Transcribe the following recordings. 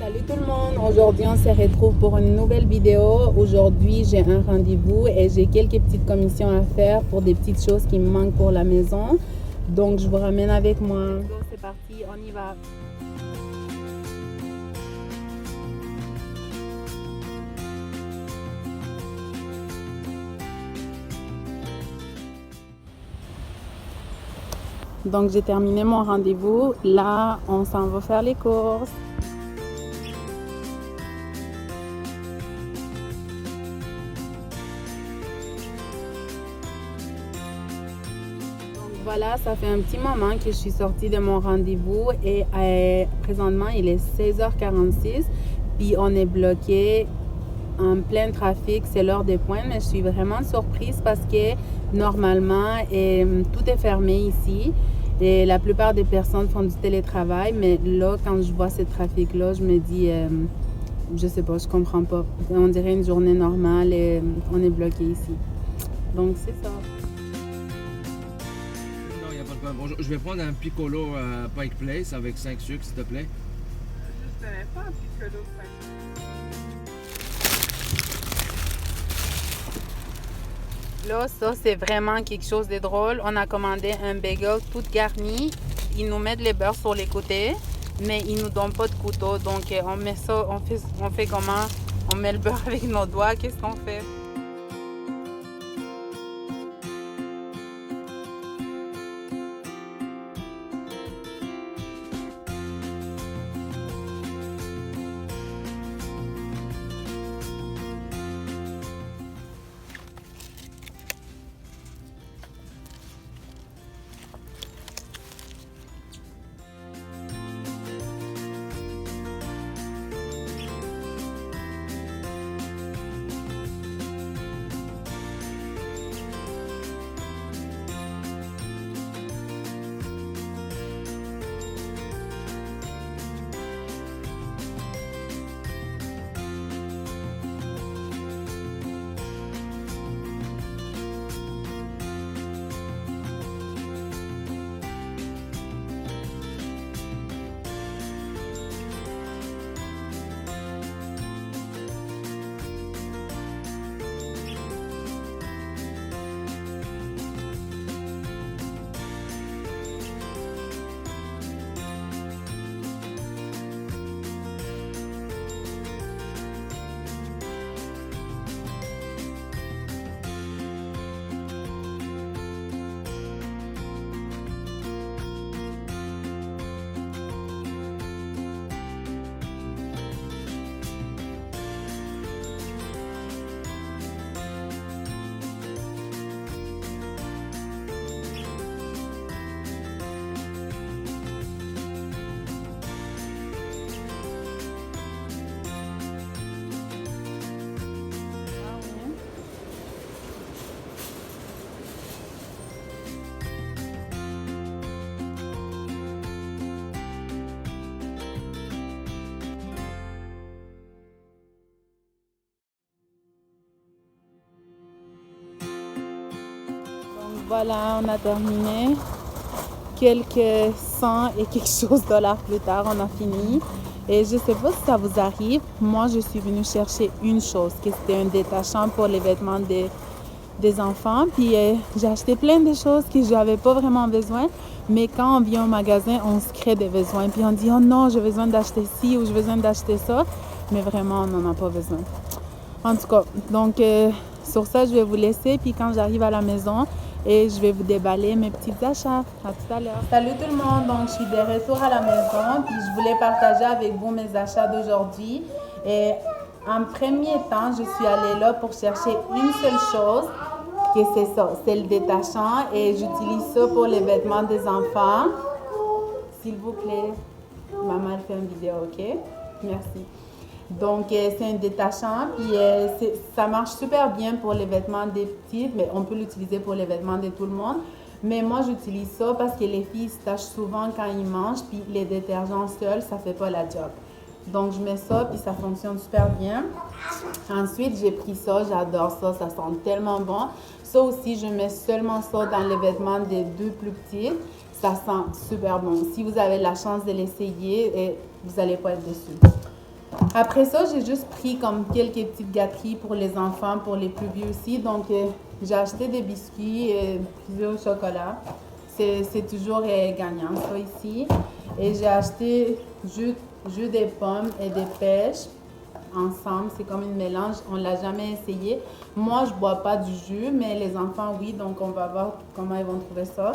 Salut tout le monde, aujourd'hui on se retrouve pour une nouvelle vidéo. Aujourd'hui j'ai un rendez-vous et j'ai quelques petites commissions à faire pour des petites choses qui me manquent pour la maison. Donc je vous ramène avec moi. C'est parti, on y va. Donc j'ai terminé mon rendez-vous. Là on s'en va faire les courses. Voilà, ça fait un petit moment que je suis sortie de mon rendez-vous et présentement il est 16h46 puis on est bloqué en plein trafic, c'est l'heure de pointe, mais je suis vraiment surprise parce que normalement tout est fermé ici et la plupart des personnes font du télétravail, mais là quand je vois ce trafic-là, je me dis, je sais pas, je comprends pas. On dirait une journée normale et on est bloqué ici. Donc c'est ça. Bon, je vais prendre un piccolo Pike Place avec 5 sucres, s'il te plaît. Je ne connais pas un piccolo Pike. Là, ça, c'est vraiment quelque chose de drôle. On a commandé un bagel tout garni. Ils nous mettent les beurres sur les côtés, mais ils nous donnent pas de couteau. Donc, on met ça, on fait comment? On met le beurre avec nos doigts. Qu'est-ce qu'on fait? Voilà, on a terminé. Quelques 100 et quelque chose dollars plus tard, on a fini. Et je ne sais pas si ça vous arrive. Moi, je suis venue chercher une chose, que c'était un détachant pour les vêtements des enfants. Puis j'ai acheté plein de choses que je n'avais pas vraiment besoin. Mais quand on vient au magasin, on se crée des besoins. Puis on dit, oh non, j'ai besoin d'acheter ci ou j'ai besoin d'acheter ça. Mais vraiment, on n'en a pas besoin. En tout cas, donc sur ça, je vais vous laisser. Puis quand j'arrive à la maison, et je vais vous déballer mes petits achats. À tout à l'heure. Salut tout le monde, donc je suis de retour à la maison, puis je voulais partager avec vous mes achats d'aujourd'hui. Et en premier temps, je suis allée là pour chercher une seule chose, que c'est ça, c'est le détachant, et j'utilise ça pour les vêtements des enfants. S'il vous plaît, maman fait une vidéo, ok? Merci. Donc, c'est un détachant, puis ça marche super bien pour les vêtements des petites, mais on peut l'utiliser pour les vêtements de tout le monde. Mais moi, j'utilise ça parce que les filles se tachent souvent quand ils mangent, puis les détergents seuls, ça fait pas la job. Donc, je mets ça, puis ça fonctionne super bien. Ensuite, j'ai pris ça, j'adore ça, ça sent tellement bon. Ça aussi, je mets seulement ça dans les vêtements des deux plus petites. Ça sent super bon. Si vous avez la chance de l'essayer, vous n'allez pas être déçus. Après ça, j'ai juste pris comme quelques petites gâteries pour les enfants, pour les plus vieux aussi. Donc, j'ai acheté des biscuits et plusieurs chocolats. C'est toujours gagnant, ça, ici. Et j'ai acheté jus des pommes et des pêches ensemble. C'est comme une mélange. On ne l'a jamais essayé. Moi, je ne bois pas du jus, mais les enfants, oui. Donc, on va voir comment ils vont trouver ça.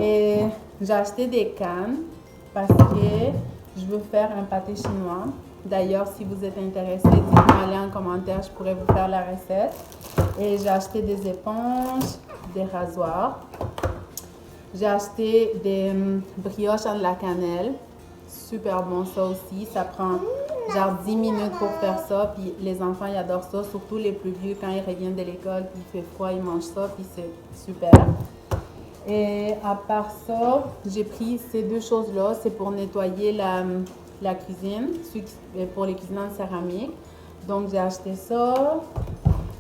Et j'ai acheté des cannes parce que je veux faire un pâté chinois. D'ailleurs, si vous êtes intéressé, dites-moi en commentaire, je pourrais vous faire la recette. Et j'ai acheté des éponges, des rasoirs. J'ai acheté des brioches à la cannelle. Super bon ça aussi. Ça prend genre 10 minutes pour faire ça. Puis les enfants, ils adorent ça. Surtout les plus vieux, quand ils reviennent de l'école, puis il fait froid, ils mangent ça. Puis c'est super. Et à part ça, j'ai pris ces deux choses-là. C'est pour nettoyer la cuisine, pour les cuisines en céramique. Donc, j'ai acheté ça.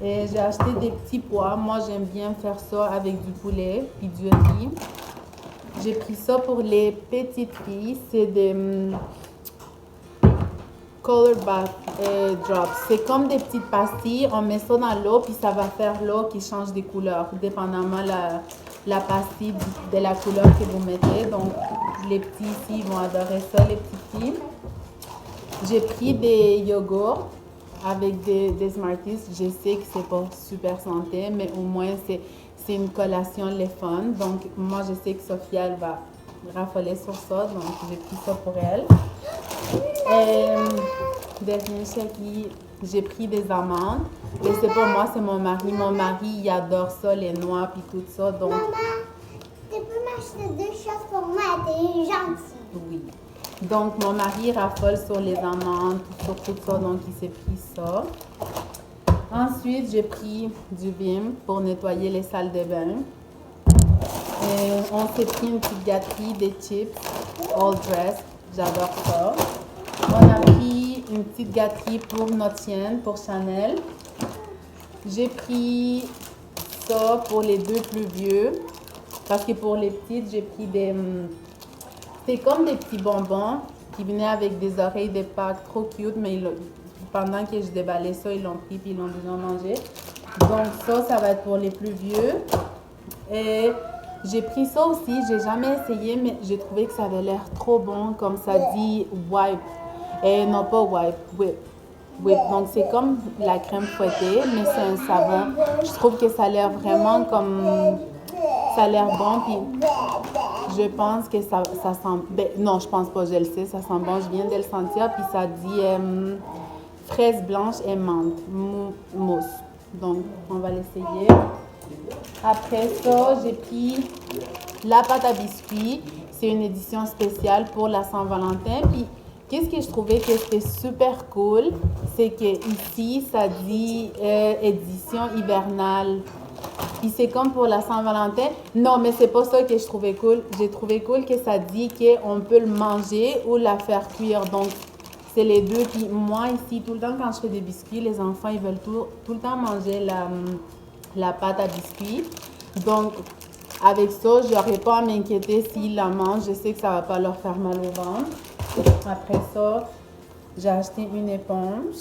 Et j'ai acheté des petits pois. Moi, j'aime bien faire ça avec du poulet puis du riz. J'ai pris ça pour les petites filles. C'est des Color Bath Drops. C'est comme des petites pastilles. On met ça dans l'eau puis ça va faire l'eau qui change de couleur, dépendamment la pastille de la couleur que vous mettez. Donc, les petits ici vont adorer ça, les petites filles. J'ai pris des yogourts avec des Smarties. Je sais que c'est pas super santé, mais au moins c'est une collation les fun. Donc, moi, je sais que Sophia, elle va raffoler sur ça. Donc, j'ai pris ça pour elle. Et dernier chèque, j'ai pris des amandes. Mais c'est pas moi, c'est mon mari. Mon mari, il adore ça, les noix puis tout ça. Donc, Maman, tu peux m'acheter deux choses pour moi, t'es gentille. oui. Donc, mon mari raffole sur les amandes, sur tout ça, donc il s'est pris ça. Ensuite, j'ai pris du Vim pour nettoyer les salles de bain. Et on s'est pris une petite gâterie, des chips, all dress, j'adore ça. On a pris une petite gâterie pour notre chienne, pour Chanel. J'ai pris ça pour les deux plus vieux, parce que pour les petites, j'ai pris des... C'est comme des petits bonbons qui venaient avec des oreilles de Pâques trop cute, mais pendant que je déballais ça, ils l'ont pris puis ils l'ont déjà mangé. Donc ça va être pour les plus vieux. Et j'ai pris ça aussi, j'ai jamais essayé, mais j'ai trouvé que ça avait l'air trop bon, comme ça dit wipe. Et non pas wipe, whip. Whip. Donc c'est comme la crème fouettée, mais c'est un savon. Je trouve que ça a l'air vraiment comme... Ça a l'air bon, puis je pense que ça sent... Ben, non, je pense pas, je le sais, ça sent bon. Je viens de le sentir, puis ça dit fraise blanche et menthe, mousse. Donc, on va l'essayer. Après ça, j'ai pris la pâte à biscuits. C'est une édition spéciale pour la Saint-Valentin. Puis, qu'est-ce que je trouvais que c'était super cool, c'est que ici, ça dit édition hivernale. Puis c'est comme pour la Saint-Valentin. Non, mais c'est pas ça que je trouvais cool. J'ai trouvé cool que ça dit qu'on peut le manger ou la faire cuire. Donc, c'est les deux. Puis moi, ici, tout le temps, quand je fais des biscuits, les enfants, ils veulent tout le temps manger la pâte à biscuits. Donc, avec ça, je n'aurais pas à m'inquiéter s'ils la mangent. Je sais que ça ne va pas leur faire mal au ventre. Après ça, j'ai acheté une éponge.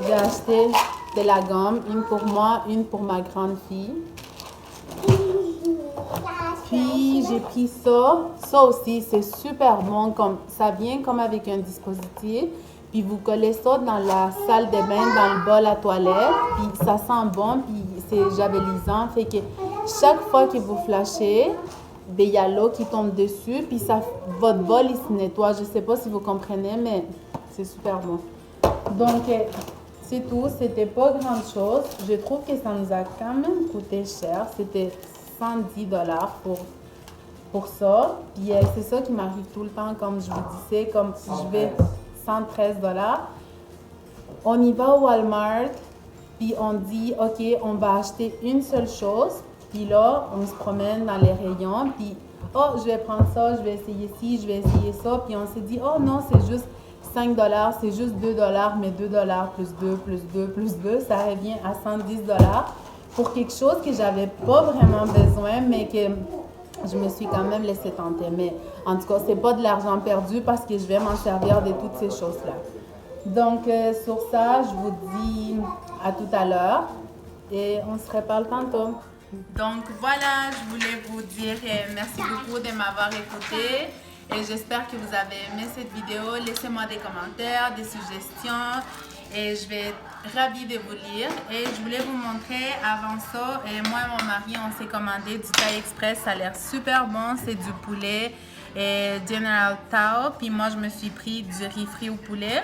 J'ai acheté de la gomme, une pour moi, une pour ma grande fille. Puis j'ai pris ça. Ça aussi, c'est super bon. Ça vient comme avec un dispositif. Puis vous collez ça dans la salle de bain, dans le bol à toilette. Puis ça sent bon, puis c'est javelisant. Fait que chaque fois que vous flashez, il y a l'eau qui tombe dessus. Puis votre bol, il se nettoie. Je ne sais pas si vous comprenez, mais c'est super bon. Donc, c'est tout. C'était pas grand chose. Je trouve que ça nous a quand même coûté cher. C'était 110 $ pour ça. Puis c'est ça qui m'arrive tout le temps, comme je vous disais, comme si je vais 113 $. On y va au Walmart, puis on dit, OK, on va acheter une seule chose. Puis là, on se promène dans les rayons, puis, oh, je vais prendre ça, je vais essayer ci, je vais essayer ça. Puis on s'est dit, oh non, c'est juste 5 $, c'est juste 2 $, mais 2 $ plus 2, plus 2, plus 2, ça revient à 110 $ pour quelque chose que j'avais pas vraiment besoin, mais que je me suis quand même laissé tenter. Mais en tout cas, c'est pas de l'argent perdu parce que je vais m'en servir de toutes ces choses-là. Donc, sur ça, je vous dis à tout à l'heure et on se reparle tantôt. Donc voilà, je voulais vous dire merci beaucoup de m'avoir écouté et j'espère que vous avez aimé cette vidéo. Laissez-moi des commentaires, des suggestions et je vais être ravie de vous lire. Et je voulais vous montrer avant ça, et moi et mon mari, on s'est commandé du Thai Express. Ça a l'air super bon, c'est du poulet et General Tao. Puis moi, je me suis pris du riz frit au poulet.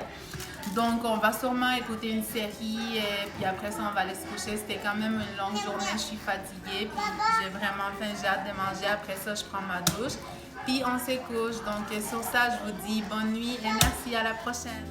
Donc, on va sûrement écouter une série et puis après ça, on va aller se coucher. C'était quand même une longue journée, je suis fatiguée. Puis j'ai vraiment faim, j'ai hâte de manger. Après ça, je prends ma douche. Puis on se couche. Donc, sur ça, je vous dis bonne nuit et merci, à la prochaine.